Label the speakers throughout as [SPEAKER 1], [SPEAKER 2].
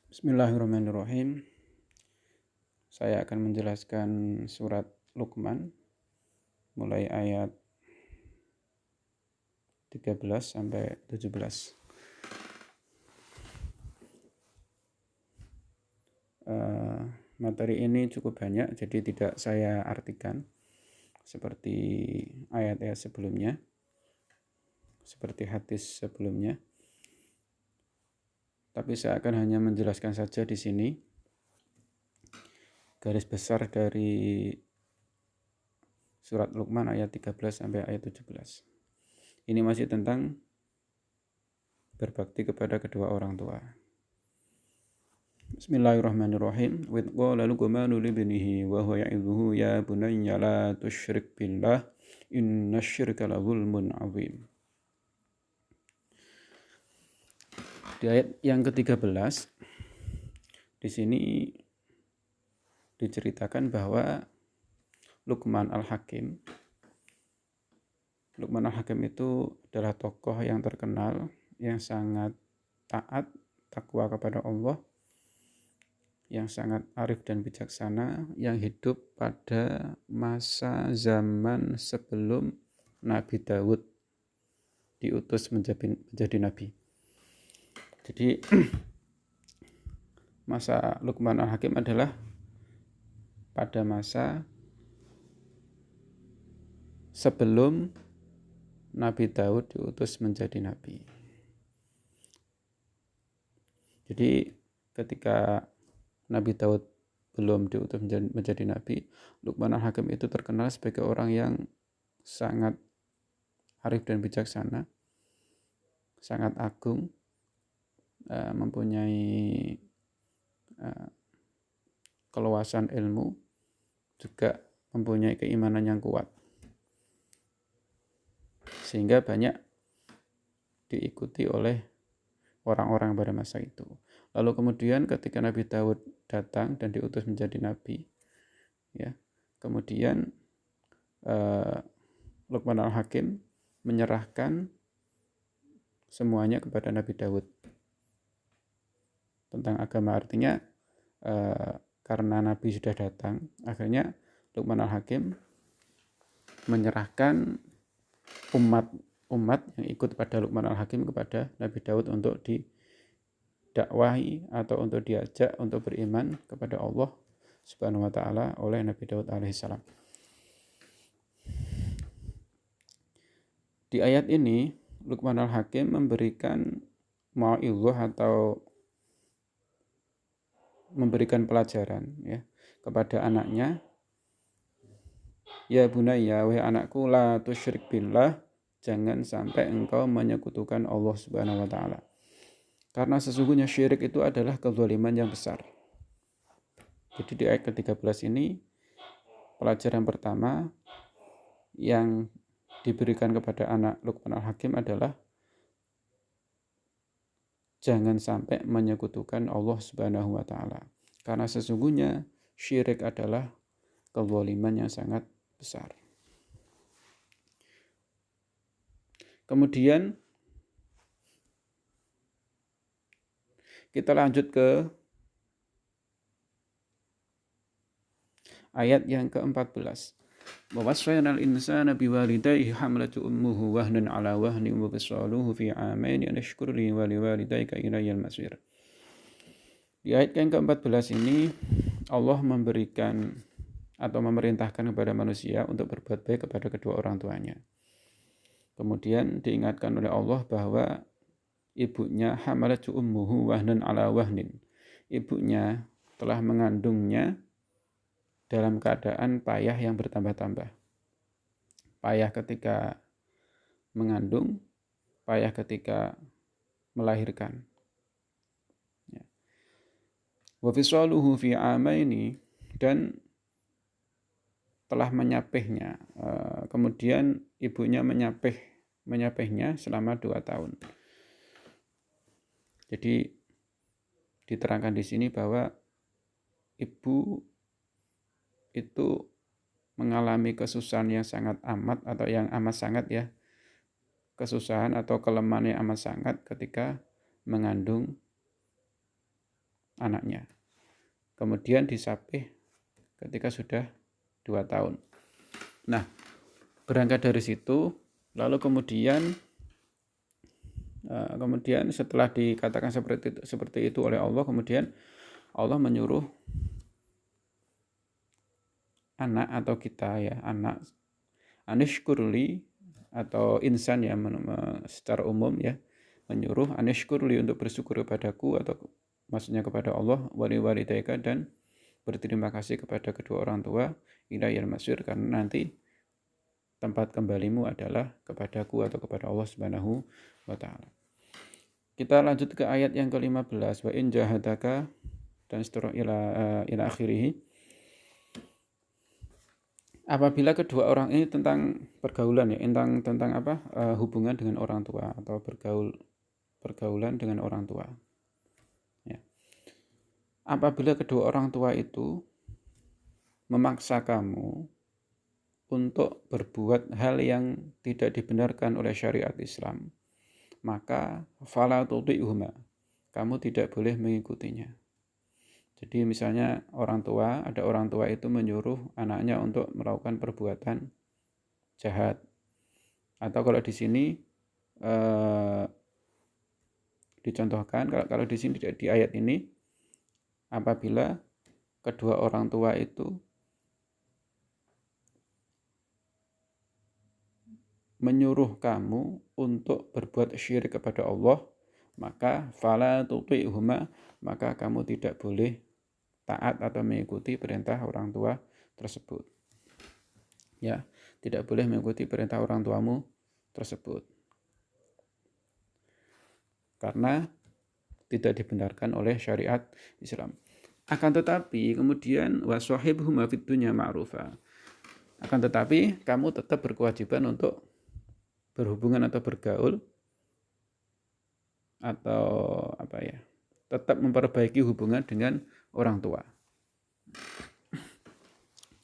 [SPEAKER 1] Bismillahirrahmanirrahim. Saya akan menjelaskan surat Luqman mulai ayat 13 sampai 17. Materi ini cukup banyak, jadi tidak saya artikan seperti ayat-ayat sebelumnya, seperti hadis sebelumnya. Tapi saya akan hanya menjelaskan saja di sini garis besar dari surat Luqman ayat 13 sampai ayat 17. Ini masih tentang berbakti kepada kedua orang tua. Bismillahirrahmanirrahim. Wa qala Luqmanu libnihi wa huwa ya'idhuhu ya bunayya la tusyrik billah innasyirka la dzulmun 'adzim. Di ayat yang ke-13 di sini diceritakan bahwa Luqman Al-Hakim itu adalah tokoh yang terkenal, yang sangat taat, takwa kepada Allah, yang sangat arif dan bijaksana, yang hidup pada masa zaman sebelum Nabi Daud diutus menjadi nabi. Jadi masa Luqman Al-Hakim adalah pada masa sebelum Nabi Daud diutus menjadi nabi. Jadi ketika Nabi Daud belum diutus menjadi nabi, Luqman Al-Hakim itu terkenal sebagai orang yang sangat arif dan bijaksana, sangat agung, mempunyai keluasan ilmu, juga mempunyai keimanan yang kuat, sehingga banyak diikuti oleh orang-orang pada masa itu. Lalu kemudian ketika Nabi Daud datang dan diutus menjadi nabi, ya, kemudian Luqman Al-Hakim menyerahkan semuanya kepada Nabi Daud tentang agama. Artinya karena Nabi sudah datang, akhirnya Luqman Al-Hakim menyerahkan umat yang ikut pada Luqman Al-Hakim kepada Nabi Daud untuk didakwahi atau untuk diajak untuk beriman kepada Allah Subhanahu wa taala oleh Nabi Daud alaihissalam. Di ayat ini Luqman Al-Hakim memberikan mau'izah atau memberikan pelajaran, ya, kepada anaknya. Ya bunayya, wahai anakku, la tusyrik billah, jangan sampai engkau menyekutukan Allah Subhanahu wa taala. Karena sesungguhnya syirik itu adalah kezaliman yang besar. Jadi di ayat ke-13 ini pelajaran pertama yang diberikan kepada anak Luqman Al-Hakim adalah jangan sampai menyekutukan Allah Subhanahu wa taala. Karena sesungguhnya syirik adalah kezaliman yang sangat besar. Kemudian kita lanjut ke ayat yang ke-14. وَوَصَّيْنَا الْإِنسَانَ بِوَالِدَيْهِ حَمْلَتْهُ أُمُّهُ وَهْنًا عَلَى وَهْنٍ وَفِصَالُهُ فِي عَامَيْنِ أَنِ اشْكُرْ لِي وَلِوَالِدَيْكَ إِلَيَّ الْمَصِيرُ. Di ayat yang ke-14 ini Allah memberikan atau memerintahkan kepada manusia untuk berbuat baik kepada kedua orang tuanya. Kemudian diingatkan oleh Allah bahwa ibunya hamalatu ummuhu wahnan ala wahnin. Ibunya telah mengandungnya dalam keadaan payah yang bertambah-tambah. Payah ketika mengandung, payah ketika melahirkan. Wa fisaluhu fi amaini, dan telah menyapihnya. Kemudian ibunya menyapihnya selama 2 tahun. Jadi diterangkan di sini bahwa ibu itu mengalami kesusahan yang sangat amat atau yang amat sangat, ya, kesusahan atau kelemahan yang amat sangat ketika mengandung anaknya. Kemudian disapih ketika sudah 2 tahun. Nah, berangkat dari situ, lalu kemudian setelah dikatakan seperti itu oleh Allah, kemudian Allah menyuruh anak atau kita ya, anak anishkurli atau insan ya secara umum ya, menyuruh anishkurli untuk bersyukur kepadaku, atau maksudnya kepada Allah, waliwalidayka, dan berterima kasih kepada kedua orang tua, ilayal masir, karena nanti tempat kembalimu adalah kepadaku atau kepada Allah Subhanahu wa taala. Kita lanjut ke ayat yang ke-15, wa in jahadaka, dan seterusnya ila akhirih. Apabila kedua orang ini tentang pergaulan ya, tentang apa? Hubungan dengan orang tua atau pergaulan dengan orang tua. Ya. Apabila kedua orang tua itu memaksa kamu untuk berbuat hal yang tidak dibenarkan oleh syariat Islam, maka fala tuti'huma, kamu tidak boleh mengikutinya. Jadi misalnya ada orang tua itu menyuruh anaknya untuk melakukan perbuatan jahat. Atau kalau di sini dicontohkan, kalau di sini di ayat ini, apabila kedua orang tua itu menyuruh kamu untuk berbuat syirik kepada Allah, maka fala tuti'huma, maka kamu tidak boleh taat atau mengikuti perintah orang tua tersebut. Ya, tidak boleh mengikuti perintah orang tuamu tersebut. Karena tidak dibenarkan oleh syariat Islam. Akan tetapi kemudian wasahibhuma fid dunya ma'rufa. Akan tetapi kamu tetap berkewajiban untuk berhubungan atau bergaul atau tetap memperbaiki hubungan dengan orang tua.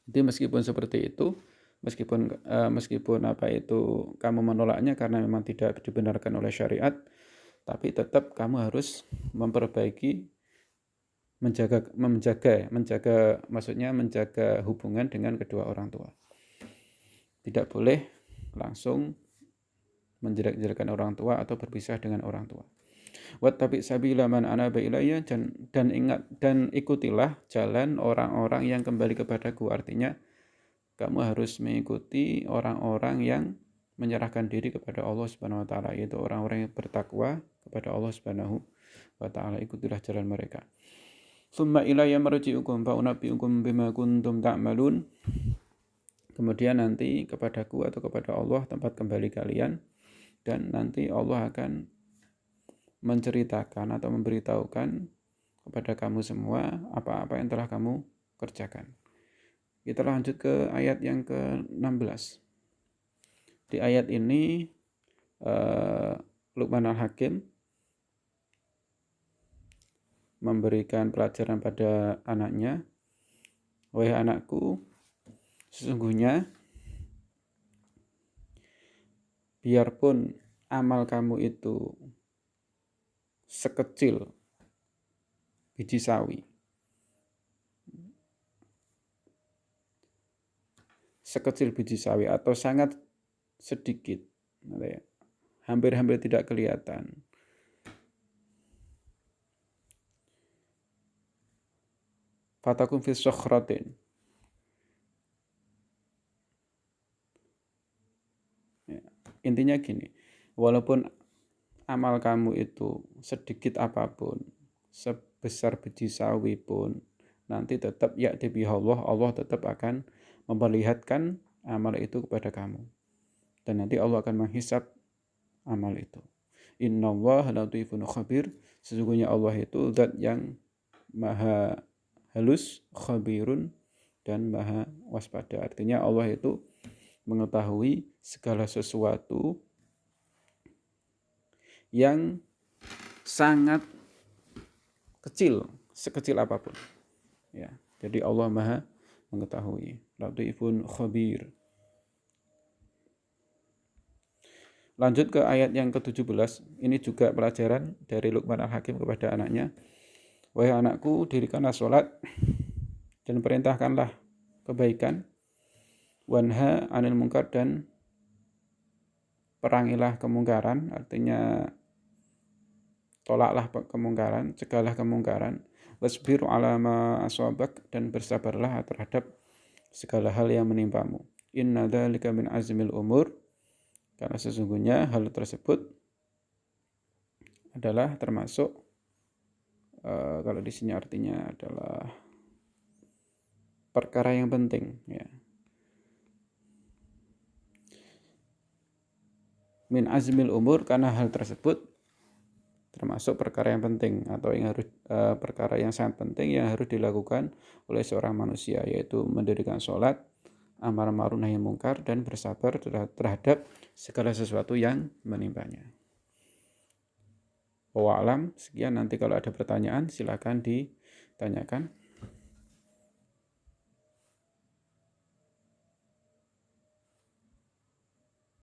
[SPEAKER 1] Jadi meskipun seperti itu, meskipun kamu menolaknya karena memang tidak dibenarkan oleh syariat, tapi tetap kamu harus memperbaiki, menjaga hubungan dengan kedua orang tua. Tidak boleh langsung menjelek-jelekan orang tua atau berpisah dengan orang tua. Wattabi sabila man anaba ilayya, dan ikutilah jalan orang-orang yang kembali kepadaku. Artinya kamu harus mengikuti orang-orang yang menyerahkan diri kepada Allah Subhanahu wa taala, yaitu orang-orang yang bertakwa kepada Allah Subhanahu wa taala. Ikutilah jalan mereka. Tsumma ilayya marji'ukum fa unabbi'ukum bima kuntum ta'malun. Kemudian nanti kepadaku atau kepada Allah tempat kembali kalian, dan nanti Allah akan menceritakan atau memberitahukan kepada kamu semua apa-apa yang telah kamu kerjakan. Kita lanjut ke ayat yang ke-16. Di ayat ini Luqman Al-Hakim memberikan pelajaran pada anaknya, wahai anakku, sesungguhnya biarpun amal kamu itu sekecil biji sawi, atau sangat sedikit, hampir-hampir tidak kelihatan, fatakum fi sokhratin, intinya gini, walaupun amal kamu itu sedikit apapun, sebesar biji sawi pun, nanti tetap ya'ti bihallah, Allah tetap akan memperlihatkan amal itu kepada kamu, dan nanti Allah akan menghisab amal itu. Innallaha latifun khabir, sesungguhnya Allah itu zat yang maha halus, khabirun, dan maha waspada. Artinya Allah itu mengetahui segala sesuatu yang sangat kecil, sekecil apapun. Ya, jadi Allah maha mengetahui. Latifun khabir. Lanjut ke ayat yang ke-17. Ini juga pelajaran dari Luqman Al-Hakim kepada anaknya. Wahai anakku, dirikanlah sholat dan perintahkanlah kebaikan, wanha anil munkar, dan perangilah kemungkaran, artinya tolaklah kemungkaran, cegahlah kemungkaran. Wasbir ala ma asabak, dan bersabarlah terhadap segala hal yang menimpamu. Inna dzalika min azmil umur, karena sesungguhnya hal tersebut adalah termasuk kalau di sini artinya adalah perkara yang penting, ya. Min azmil umur, karena hal tersebut termasuk perkara yang penting atau yang harus perkara yang sangat penting yang harus dilakukan oleh seorang manusia, yaitu mendirikan sholat, amar ma'ruf nahi mungkar, dan bersabar terhadap segala sesuatu yang menimpanya. Wallahu a'lam. Sekian, nanti kalau ada pertanyaan silakan ditanyakan.